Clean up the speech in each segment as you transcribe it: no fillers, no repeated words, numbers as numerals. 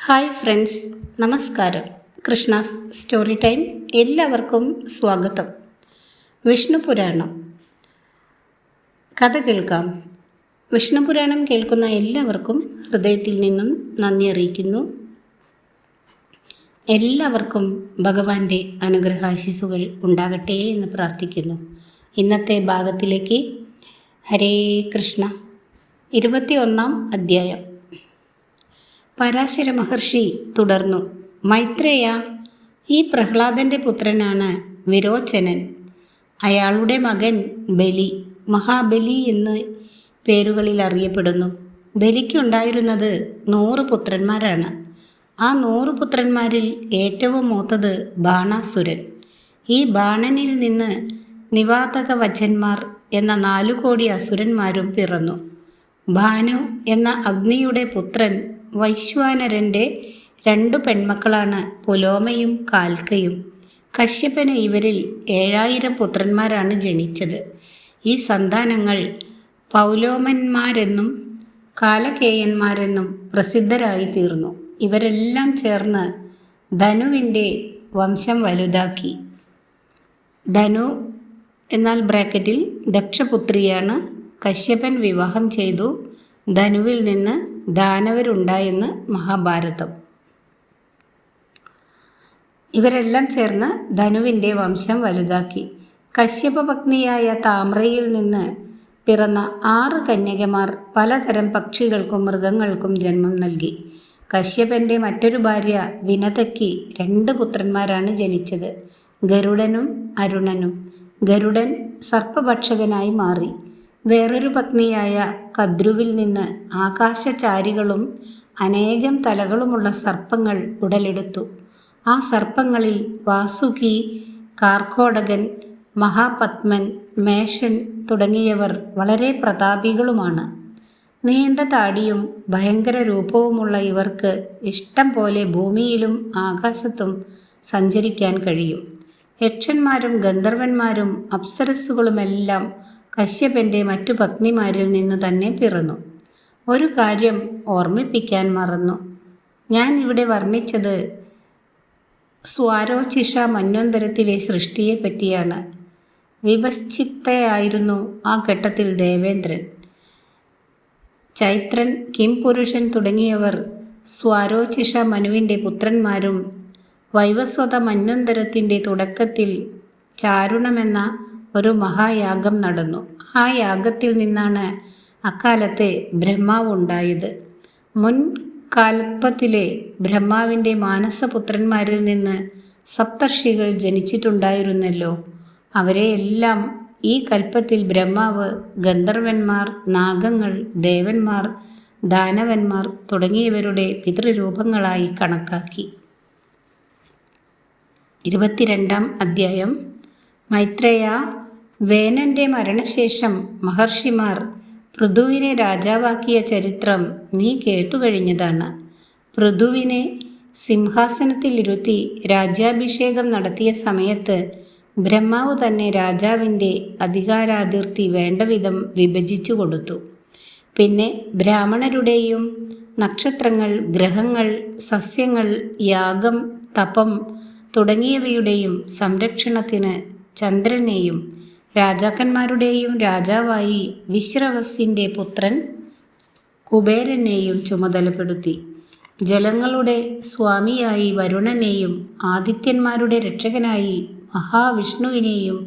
Hi friends, നമസ്കാരം. Krishna's story time എല്ലാവർക്കും സ്വാഗതം. വിഷ്ണു പുരാണം കഥ കേൾക്കാം. വിഷ്ണു പുരാണം കേൾക്കുന്ന എല്ലാവർക്കും ഹൃദയത്തിൽ നിന്നും നന്ദി അറിയിക്കുന്നു. എല്ലാവർക്കും ഭഗവാന്റെ അനുഗ്രഹാശിസുകൾ ഉണ്ടാകട്ടെ എന്ന് പ്രാർത്ഥിക്കുന്നു. ഇന്നത്തെ ഭാഗത്തിലേക്ക്. ഹരേ കൃഷ്ണ. 21-ാം അധ്യായം. പരാശര മഹർഷി തുടർന്നു. മൈത്രേയ, ഈ പ്രഹ്ലാദൻ്റെ പുത്രനാണ് വിരോചനൻ. അയാളുടെ മകൻ ബലി, മഹാബലി എന്ന് പേരുകളിൽ അറിയപ്പെടുന്നു. ബലിക്കുണ്ടായിരുന്നത് 100 പുത്രന്മാരാണ്. ആ 100 പുത്രന്മാരിൽ ഏറ്റവും മൂത്തത് ബാണാസുരൻ. ഈ ബാണനിൽ നിന്ന് നിവാതക വചന്മാർ എന്ന 4 കോടി അസുരന്മാരും പിറന്നു. ഭാനു എന്ന അഗ്നിയുടെ പുത്രൻ വൈശ്വാനരൻ്റെ 2 പെൺമക്കളാണ് പുലോമയും കാൽക്കയും. കശ്യപന് ഇവരിൽ 7000 പുത്രന്മാരാണ് ജനിച്ചത്. ഈ സന്താനങ്ങൾ പൗലോമന്മാരെന്നും കാലകേയന്മാരെന്നും പ്രസിദ്ധരായി തീർന്നു. ഇവരെല്ലാം ചേർന്ന് ധനുവിൻ്റെ വംശം വലുതാക്കി. ധനു എന്നാൽ ബ്രാക്കറ്റിൽ ദക്ഷപുത്രിയാണ്. കശ്യപൻ വിവാഹം ചെയ്തു. ധനുവിൽ നിന്ന് ദാനവരുണ്ടായെന്ന് മഹാഭാരതം. ഇവരെല്ലാം ചേർന്ന് ധനുവിൻ്റെ വംശം വലുതാക്കി. കശ്യപപത്നിയായ താമ്രയിൽ നിന്ന് പിറന്ന 6 കന്യകമാർ പലതരം പക്ഷികൾക്കും മൃഗങ്ങൾക്കും ജന്മം നൽകി. കശ്യപൻ്റെ മറ്റൊരു ഭാര്യ വിനതയ്ക്ക് 2 പുത്രന്മാരാണ് ജനിച്ചത്, ഗരുഡനും അരുണനും. ഗരുഡൻ സർപ്പഭക്ഷകനായി മാറി. വേറൊരു പത്നിയായ കദ്രുവിൽ നിന്ന് ആകാശചാരികളും അനേകം തലകളുമുള്ള സർപ്പങ്ങൾ ഉടലെടുത്തു. ആ സർപ്പങ്ങളിൽ വാസുകി, കാർക്കോടകൻ, മഹാപത്മൻ, മേഷൻ തുടങ്ങിയവർ വളരെ പ്രതാപികളുമാണ്. നീണ്ട താടിയും ഭയങ്കര രൂപവുമുള്ള ഇവർക്ക് ഇഷ്ടം പോലെ ഭൂമിയിലും ആകാശത്തും സഞ്ചരിക്കാൻ കഴിയും. യക്ഷന്മാരും ഗന്ധർവന്മാരും അപ്സരസ്സുകളുമെല്ലാം കശ്യപൻ്റെ മറ്റു പത്നിമാരിൽ നിന്ന് തന്നെ പിറന്നു. ഒരു കാര്യം ഓർമ്മിപ്പിക്കാൻ മറന്നു. ഞാൻ ഇവിടെ വർണ്ണിച്ചത് സ്വാരോചിഷ മന്വന്തരത്തിലെ സൃഷ്ടിയെ പറ്റിയാണ്. വിപശ്ചിത്തയായിരുന്നു ആ ഘട്ടത്തിൽ ദേവേന്ദ്രൻ. ചൈത്രൻ, കിംപുരുഷൻ തുടങ്ങിയവർ സ്വാരോചിഷ മനുവിൻ്റെ പുത്രന്മാരും. വൈവസ്വത മന്വന്തരത്തിൻ്റെ തുടക്കത്തിൽ ചാരുണമെന്ന ഒരു മഹായാഗം നടന്നു. ആ യാഗത്തിൽ നിന്നാണ് അക്കാലത്തെ ബ്രഹ്മാവ് ഉണ്ടായത്. മുൻകാൽപ്പത്തിലെ ബ്രഹ്മാവിൻ്റെ മാനസപുത്രന്മാരിൽ നിന്ന് സപ്തർഷികൾ ജനിച്ചിട്ടുണ്ടായിരുന്നല്ലോ. അവരെയെല്ലാം ഈ കൽപ്പത്തിൽ ബ്രഹ്മാവ് ഗന്ധർവന്മാർ, നാഗങ്ങൾ, ദേവന്മാർ, ദാനവന്മാർ തുടങ്ങിയവരുടെ പിതൃരൂപങ്ങളായി കണക്കാക്കി. 22-ാം അധ്യായം. മൈത്രേയ, വേനൻ്റെ മരണശേഷം മഹർഷിമാർ പൃഥുവിനെ രാജാവാക്കിയ ചരിത്രം നീ കേട്ടുകഴിഞ്ഞതാണ്. പൃഥുവിനെ സിംഹാസനത്തിലിരുത്തി രാജ്യാഭിഷേകം നടത്തിയ സമയത്ത് ബ്രഹ്മാവ് തന്നെ രാജാവിൻ്റെ അധികാരാതിർത്തി വേണ്ടവിധം വിഭജിച്ചു കൊടുത്തു. പിന്നെ ബ്രാഹ്മണരുടെയും നക്ഷത്രങ്ങൾ, ഗ്രഹങ്ങൾ, സസ്യങ്ങൾ, യാഗം, തപം തുടങ്ങിയവയുടെയും സംരക്ഷണത്തിന് ചന്ദ്രനെയും രാജാക്കന്മാരുടെയും രാജാവായി വിശ്രവസിൻ്റെ പുത്രൻ കുബേരനെയും ചുമതലപ്പെടുത്തി. ജലങ്ങളുടെ സ്വാമിയായി വരുണനെയും ആദിത്യന്മാരുടെ രക്ഷകനായി മഹാവിഷ്ണുവിനെയും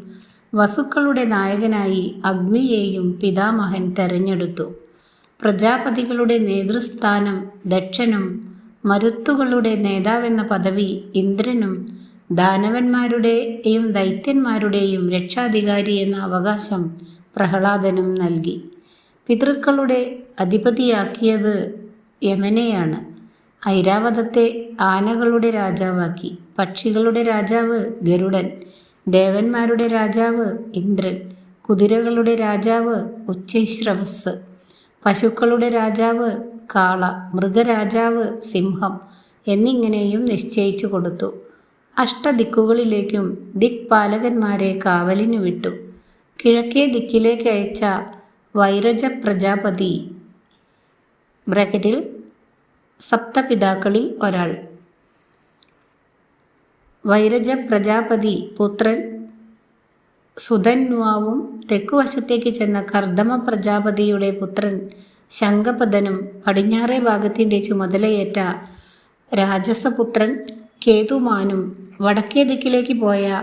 വസുക്കളുടെ നായകനായി അഗ്നിയെയും പിതാമഹൻ തെരഞ്ഞെടുത്തു. പ്രജാപതികളുടെ നേതൃസ്ഥാനം ദക്ഷനും മരുത്തുകളുടെ നേതാവെന്ന പദവി ഇന്ദ്രനും ദാനവന്മാരുടെയും ദൈത്യന്മാരുടെയും രക്ഷാധികാരി എന്ന അവകാശം പ്രഹ്ലാദനും നൽകി. പിതൃക്കളുടെ അധിപതിയാക്കിയത് യമനെയാണ്. ഐരാവതത്തെ ആനകളുടെ രാജാവാക്കി. പക്ഷികളുടെ രാജാവ് ഗരുഡൻ, ദേവന്മാരുടെ രാജാവ് ഇന്ദ്രൻ, കുതിരകളുടെ രാജാവ് ഉച്ചൈശ്രവസ്, പശുക്കളുടെ രാജാവ് കാള, മൃഗരാജാവ് സിംഹം എന്നിങ്ങനെയും നിശ്ചയിച്ചു കൊടുത്തു. അഷ്ടദിക്കുകളിലേക്കും ദിക്പാലകന്മാരെ കാവലിനു വിട്ടു. കിഴക്കേ ദിക്കിലേക്ക് അയച്ച വൈരജ പ്രജാപതി ബ്രാക്കറ്റിൽ സപ്തപിതാക്കളിൽ ഒരാൾ. വൈരജ പ്രജാപതി പുത്രൻ സുധന്വാവും തെക്കുവശത്തേക്ക് ചെന്ന കർദമ പ്രജാപതിയുടെ പുത്രൻ ശംഖപദനും പടിഞ്ഞാറേ ഭാഗത്തിൻ്റെ ചുമതലയേറ്റ രാജസപുത്രൻ കേതുമാനും വടക്കേ ദിക്കിലേക്ക് പോയ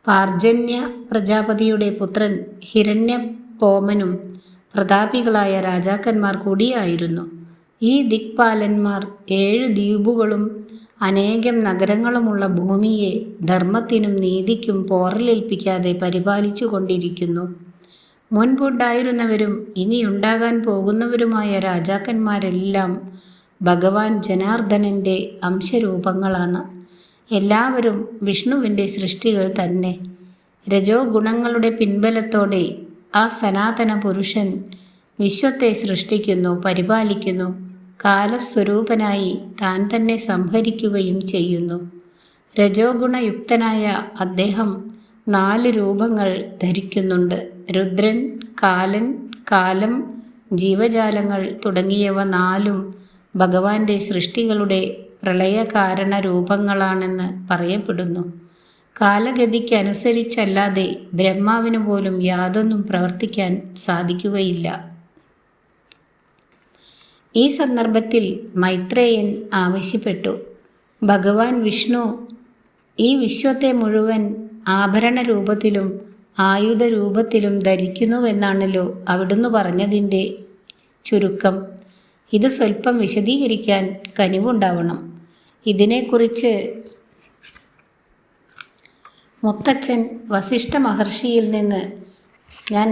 പാർജന്യ പ്രജാപതിയുടെ പുത്രൻ ഹിരണ്യപോമനും പ്രതാപികളായ രാജാക്കന്മാർ കൂടിയായിരുന്നു. ഈ ദിക്പാലന്മാർ 7 ദ്വീപുകളും അനേകം നഗരങ്ങളുമുള്ള ഭൂമിയെ ധർമ്മത്തിനും നീതിക്കും പോറലേൽപ്പിക്കാതെ പരിപാലിച്ചു കൊണ്ടിരിക്കുന്നു. മുൻപുണ്ടായിരുന്നവരും ഇനിയുണ്ടാകാൻ പോകുന്നവരുമായ രാജാക്കന്മാരെല്ലാം ഭഗവാൻ ജനാർദ്ദനൻ്റെ അംശരൂപങ്ങളാണ്. എല്ലാവരും വിഷ്ണുവിൻ്റെ സൃഷ്ടികൾ തന്നെ. രജോ ഗുണങ്ങളുടെ പിൻബലത്തോടെ ആ സനാതന പുരുഷൻ വിശ്വത്തെ സൃഷ്ടിക്കുന്നു, പരിപാലിക്കുന്നു. കാലസ്വരൂപനായി താൻ തന്നെ സംഹരിക്കുകയും ചെയ്യുന്നു. രജോ ഗുണയുക്തനായ അദ്ദേഹം 4 രൂപങ്ങൾ ധരിക്കുന്നുണ്ട്. രുദ്രൻ, കാലൻ, കാലം, ജീവജാലങ്ങൾ തുടങ്ങിയവ 4ഉം ഭഗവാന്റെ സൃഷ്ടികളുടെ പ്രളയകാരണ രൂപങ്ങളാണെന്ന് പറയപ്പെടുന്നു. കാലഗതിക്കനുസരിച്ചല്ലാതെ ബ്രഹ്മാവിന് പോലും യാതൊന്നും പ്രവർത്തിക്കാൻ സാധിക്കുകയില്ല. ഈ സന്ദർഭത്തിൽ മൈത്രേയൻ ആവശ്യപ്പെട്ടു, ഭഗവാൻ വിഷ്ണു ഈ വിശ്വത്തെ മുഴുവൻ ആഭരണ രൂപത്തിലും ആയുധ രൂപത്തിലും ധരിക്കുന്നുവെന്നാണല്ലോ അവിടുന്ന് പറഞ്ഞതിൻ്റെ ചുരുക്കം. ഇത് സ്വല്പം വിശദീകരിക്കാൻ കനിവുണ്ടാവണം. ഇതിനെക്കുറിച്ച് മുത്തച്ഛൻ വസിഷ്ഠ മഹർഷിയിൽ നിന്ന് ഞാൻ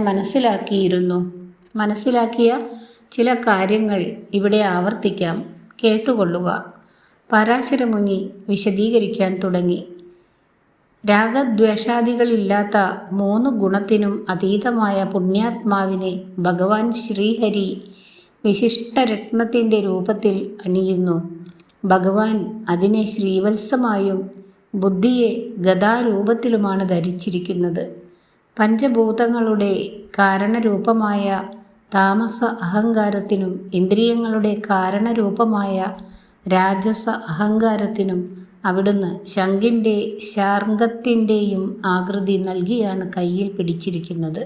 മനസ്സിലാക്കിയ ചില കാര്യങ്ങൾ ഇവിടെ ആവർത്തിക്കാം, കേട്ടുകൊള്ളുക. പരാശരമുനി വിശദീകരിക്കാൻ തുടങ്ങി. രാഗദ്വേഷാദികളില്ലാത്ത 3 ഗുണത്തിനും അതീതമായ പുണ്യാത്മാവിനെ ഭഗവാൻ ശ്രീഹരി വിശിഷ്ടരത്നത്തിൻ്റെ രൂപത്തിൽ അണിയുന്നു. ഭഗവാൻ അതിനെ ശ്രീവത്സമായും ബുദ്ധിയെ ഗദാരൂപത്തിലുമാണ് ധരിച്ചിരിക്കുന്നത്. പഞ്ചഭൂതങ്ങളുടെ കാരണരൂപമായ താമസ അഹങ്കാരത്തിനും ഇന്ദ്രിയങ്ങളുടെ കാരണരൂപമായ രാജസ അഹങ്കാരത്തിനും അവിടുന്ന് ശംഖിൻ്റെ ശാർംഗത്തിൻ്റെയും ആകൃതി നൽകിയാണ് കയ്യിൽ പിടിച്ചിരിക്കുന്നത്.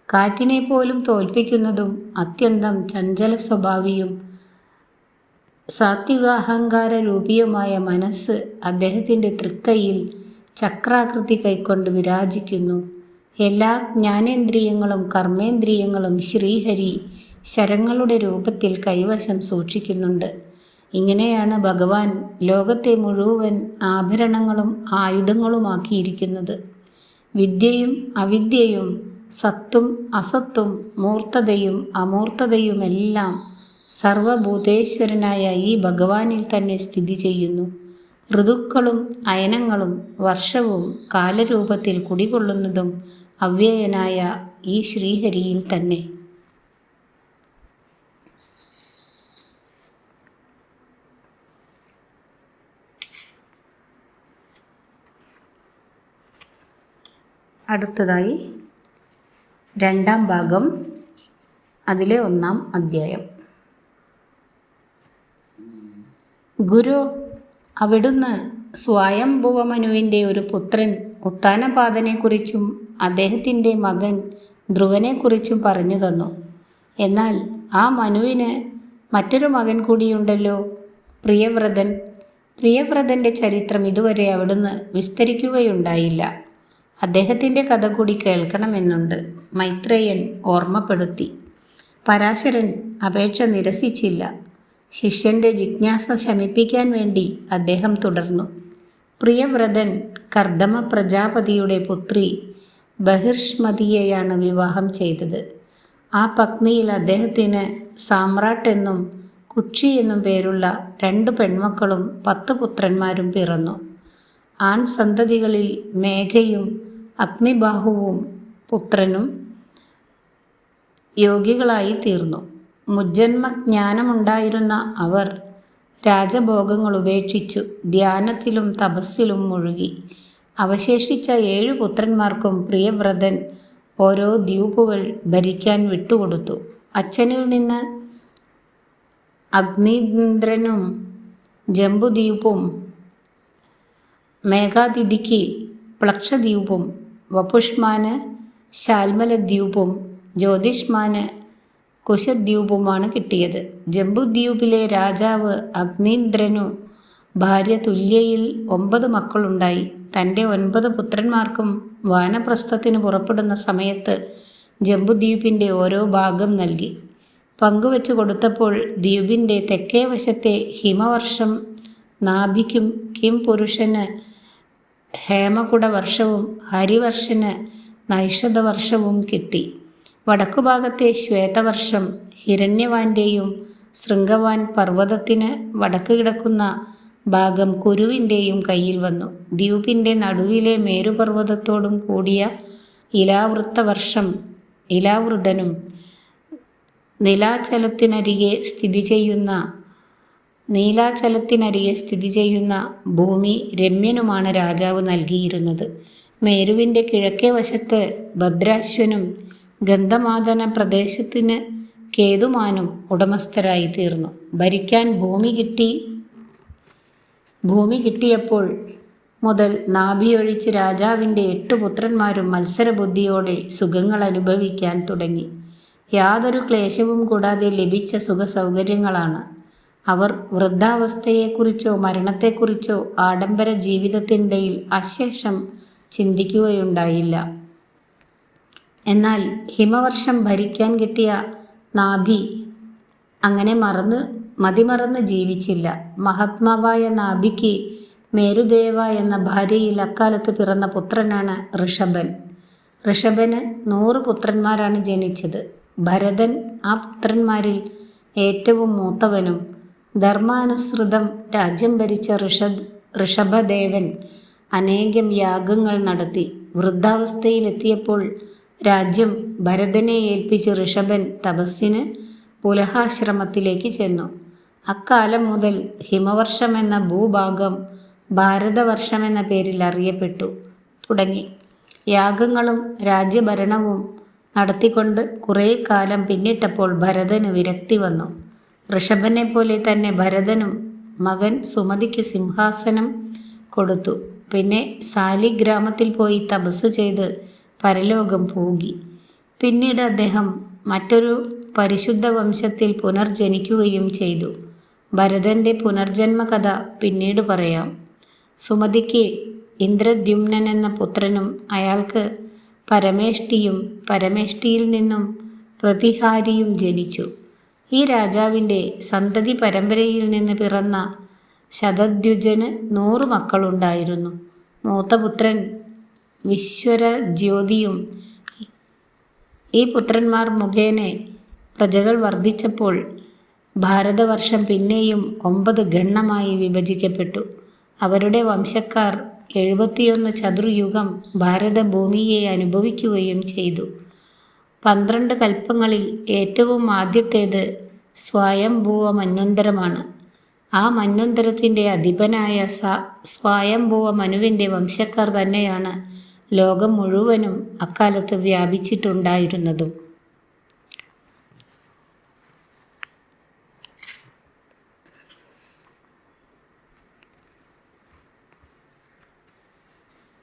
കാറ്റിനെ പോലും തോൽപ്പിക്കുന്നതും അത്യന്തം ചഞ്ചല സ്വഭാവിയും സാത്വികാഹങ്കാര രൂപിയുമായ മനസ്സ് അദ്ദേഹത്തിൻ്റെ തൃക്കൈയിൽ ചക്രാകൃതി കൈക്കൊണ്ട് വിരാജിക്കുന്നു. എല്ലാ ജ്ഞാനേന്ദ്രിയങ്ങളും കർമ്മേന്ദ്രിയങ്ങളും ശ്രീഹരി ശരങ്ങളുടെ രൂപത്തിൽ കൈവശം സൂക്ഷിക്കുന്നുണ്ട്. ഇങ്ങനെയാണ് ഭഗവാൻ ലോകത്തെ മുഴുവൻ ആഭരണങ്ങളും ആയുധങ്ങളുമാക്കിയിരിക്കുന്നത്. വിദ്യയും അവിദ്യയും സത്തും അസത്തും മൂർത്തതയും അമൂർത്തതയുമെല്ലാം സർവഭൂതേശ്വരനായ ഈ ഭഗവാനിൽ തന്നെ സ്ഥിതി ചെയ്യുന്നു. ഋതുക്കളും അയനങ്ങളും വർഷവും കാലരൂപത്തിൽ കുടികൊള്ളുന്നതും അവ്യയനായ ഈ ശ്രീഹരിയിൽ തന്നെ. അടുത്തതായി 2ാം ഭാഗം, അതിലെ 1ാം അധ്യായം. ഗുരു അവിടുന്ന് സ്വയംഭുവമനുവിൻ്റെ ഒരു പുത്രൻ ഉത്താനപാദനെക്കുറിച്ചും അദ്ദേഹത്തിൻ്റെ മകൻ ധ്രുവനെക്കുറിച്ചും പറഞ്ഞു തന്നു. എന്നാൽ ആ മനുവിന് മറ്റൊരു മകൻ കൂടിയുണ്ടല്ലോ, പ്രിയവ്രതൻ. പ്രിയവ്രതൻ്റെ ചരിത്രം ഇതുവരെ അവിടുന്ന് വിസ്തരിക്കുകയുണ്ടായില്ല. അദ്ദേഹത്തിൻ്റെ കഥ കൂടി കേൾക്കണമെന്നുണ്ട്, മൈത്രേയൻ ഓർമ്മപ്പെടുത്തി. പരാശരൻ അപേക്ഷ നിരസിച്ചില്ല. ശിഷ്യൻ്റെ ജിജ്ഞാസ ശമിപ്പിക്കാൻ വേണ്ടി അദ്ദേഹം തുടർന്നു. പ്രിയവ്രതൻ കർദമ പ്രജാപതിയുടെ പുത്രി ബഹിർഷ്മതിയെയാണ് വിവാഹം ചെയ്തത്. ആ പത്നിയിൽ അദ്ദേഹത്തിന് സാമ്രാട്ട് എന്നും കുക്ഷി എന്നും പേരുള്ള 2 പെൺമക്കളും 10 പുത്രന്മാരും പിറന്നു. ആൺ സന്തതികളിൽ മേഘയും അഗ്നിബാഹുവും പുത്രനും യോഗികളായി തീർന്നു. മുജ്ജന്മജ്ഞാനമുണ്ടായിരുന്ന അവർ രാജഭോഗങ്ങൾ ഉപേക്ഷിച്ചു ധ്യാനത്തിലും തപസ്സിലും മുഴുകി. അവശേഷിച്ച 7 പുത്രന്മാർക്കും പ്രിയവ്രതൻ ഓരോ ദ്വീപുകൾ ഭരിക്കാൻ വിട്ടുകൊടുത്തു. അച്ഛനിൽ നിന്ന് അഗ്നീന്ദ്രനും ജംബുദ്വീപും, മേഘാതിഥിക്ക് പ്ലക്ഷദ്വീപും, വപുഷ്മാന് ശാൽമലദ്വീപും, ജ്യോതിഷ്മാന് കുശദ്വീപുമാണ് കിട്ടിയത്. ജംബുദ്വീപിലെ രാജാവ് അഗ്നീന്ദ്രനു ഭാര്യ തുല്യയിൽ 9 മക്കളുണ്ടായി. തൻ്റെ 9 പുത്രന്മാർക്കും വാനപ്രസ്ഥത്തിന് പുറപ്പെടുന്ന സമയത്ത് ജംബുദ്വീപിൻ്റെ ഓരോ ഭാഗം നൽകി. പങ്കുവെച്ചു കൊടുത്തപ്പോൾ ദ്വീപിൻ്റെ തെക്കേ വശത്തെ ഹിമവർഷം നാഭിക്കും കിംപുരുഷന് ഹേമകുടവർഷവും ഹരിവർഷന് നൈഷധവർഷവും കിട്ടി. വടക്കുഭാഗത്തെ ശ്വേതവർഷം ഹിരണ്യവാൻ്റെയും ശൃംഗവാൻ പർവ്വതത്തിന് വടക്ക് കിടക്കുന്ന ഭാഗം കുരുവിൻ്റെയും കയ്യിൽ വന്നു. ദ്വീപിൻ്റെ നടുവിലെ മേരുപർവ്വതത്തോടും കൂടിയ ഇലാവൃത്തവർഷം ഇലാവൃതനും നീലാചലത്തിനരികെ സ്ഥിതി ചെയ്യുന്ന ഭൂമി രമ്യനുമാണ് രാജാവ് നൽകിയിരുന്നത്. മേരുവിൻ്റെ കിഴക്കേ വശത്ത് ഭദ്രാശ്വനും ഗന്ധമാദന പ്രദേശത്തിന് കേതുമാനും ഉടമസ്ഥരായി തീർന്നു. ഭരിക്കാൻ ഭൂമി കിട്ടിയപ്പോൾ മുതൽ നാഭിയൊഴിച്ച് രാജാവിൻ്റെ 8 പുത്രന്മാരും മത്സരബുദ്ധിയോടെ സുഖങ്ങൾ അനുഭവിക്കാൻ തുടങ്ങി. യാതൊരു ക്ലേശവും കൂടാതെ ലഭിച്ച സുഖസൗകര്യങ്ങളാണ്. അവർ വൃദ്ധാവസ്ഥയെക്കുറിച്ചോ മരണത്തെക്കുറിച്ചോ ആഡംബര ജീവിതത്തിനിടയിൽ അശേഷം ചിന്തിക്കുകയുണ്ടായില്ല. എന്നാൽ ഹിമവർഷം ഭരിക്കാൻ കിട്ടിയ നാഭി അങ്ങനെ മതിമറന്ന് ജീവിച്ചില്ല. മഹാത്മാവായ നാഭിക്ക് മേരുദേവ എന്ന ഭാര്യയിൽ അക്കാലത്ത് പിറന്ന പുത്രനാണ് ഋഷഭൻ. ഋഷഭന് 100 പുത്രന്മാരാണ് ജനിച്ചത്. ഭരതൻ ആ പുത്രന്മാരിൽ ഏറ്റവും മൂത്തവനും. ധർമാനുസൃതം രാജ്യം ഭരിച്ച ഋഷഭദേവൻ അനേകം യാഗങ്ങൾ നടത്തി. വൃദ്ധാവസ്ഥയിലെത്തിയപ്പോൾ രാജ്യം ഭരതനെ ഏൽപ്പിച്ച് ഋഷഭൻ തപസ്സിന് പുലഹാശ്രമത്തിലേക്ക് ചെന്നു. അക്കാലം മുതൽ ഹിമവർഷമെന്ന ഭൂഭാഗം ഭാരതവർഷമെന്ന പേരിൽ അറിയപ്പെട്ടു തുടങ്ങി. യാഗങ്ങളും രാജ്യഭരണവും നടത്തിക്കൊണ്ട് കുറേ കാലം പിന്നിട്ടപ്പോൾ ഭരതന് വിരക്തി വന്നു. ഋഷഭനെ പോലെ തന്നെ ഭരതനും മകൻ സുമതിക്ക് സിംഹാസനം കൊടുത്തു. പിന്നെ സാലിഗ്രാമത്തിൽ പോയി തപസ് ചെയ്ത് പരലോകം പോകി. പിന്നീട് അദ്ദേഹം മറ്റൊരു പരിശുദ്ധ വംശത്തിൽ പുനർജനിക്കുകയും ചെയ്തു. ഭരതൻ്റെ പുനർജന്മ കഥ പിന്നീട് പറയാം. സുമതിക്ക് ഇന്ദ്രദ്യുമ്നൻ എന്ന പുത്രനും അയാൾക്ക് പരമേഷ്ടിയും പരമേഷ്ടിയിൽ നിന്നും പ്രതിഹാരിയും ജനിച്ചു. ഈ രാജാവിൻ്റെ സന്തതി പരമ്പരയിൽ നിന്ന് പിറന്ന ശതദ്വിജന് 100 മക്കളുണ്ടായിരുന്നു. മൂത്തപുത്രൻ വിശ്വരജ്യോതിയും. ഈ പുത്രന്മാർ മുഖേന പ്രജകൾ വർദ്ധിച്ചപ്പോൾ ഭാരതവർഷം പിന്നെയും 9 ഗണ്ണമായി വിഭജിക്കപ്പെട്ടു. അവരുടെ വംശക്കാർ 71 ചതുർയുഗം ഭാരതഭൂമിയെ അനുഭവിക്കുകയും ചെയ്തു. 12 കൽപ്പങ്ങളിൽ ഏറ്റവും ആദ്യത്തേത് സ്വയംഭൂവ മന്വന്തരമാണ്. ആ മന്വന്തരത്തിൻ്റെ അധിപനായ സ്വയംഭൂവ മനുവിൻ്റെ വംശക്കാർ തന്നെയാണ് ലോകം മുഴുവനും അക്കാലത്ത് വ്യാപിച്ചിട്ടുണ്ടായിരുന്നതും.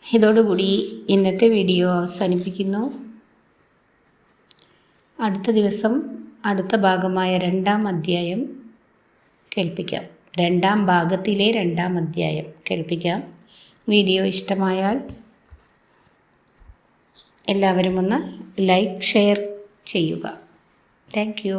ഇതോടുകൂടി ഇന്നത്തെ വീഡിയോ അവസാനിപ്പിക്കുന്നു. അടുത്ത ദിവസം അടുത്ത ഭാഗമായ 2-ാം അധ്യായം കേൾപ്പിക്കാം. 2-ാം ഭാഗത്തിലെ 2-ാം അധ്യായം കേൾപ്പിക്കാം. വീഡിയോ ഇഷ്ടമായാൽ എല്ലാവരും ഒന്ന് ലൈക്ക് ഷെയർ ചെയ്യുക. Thank you.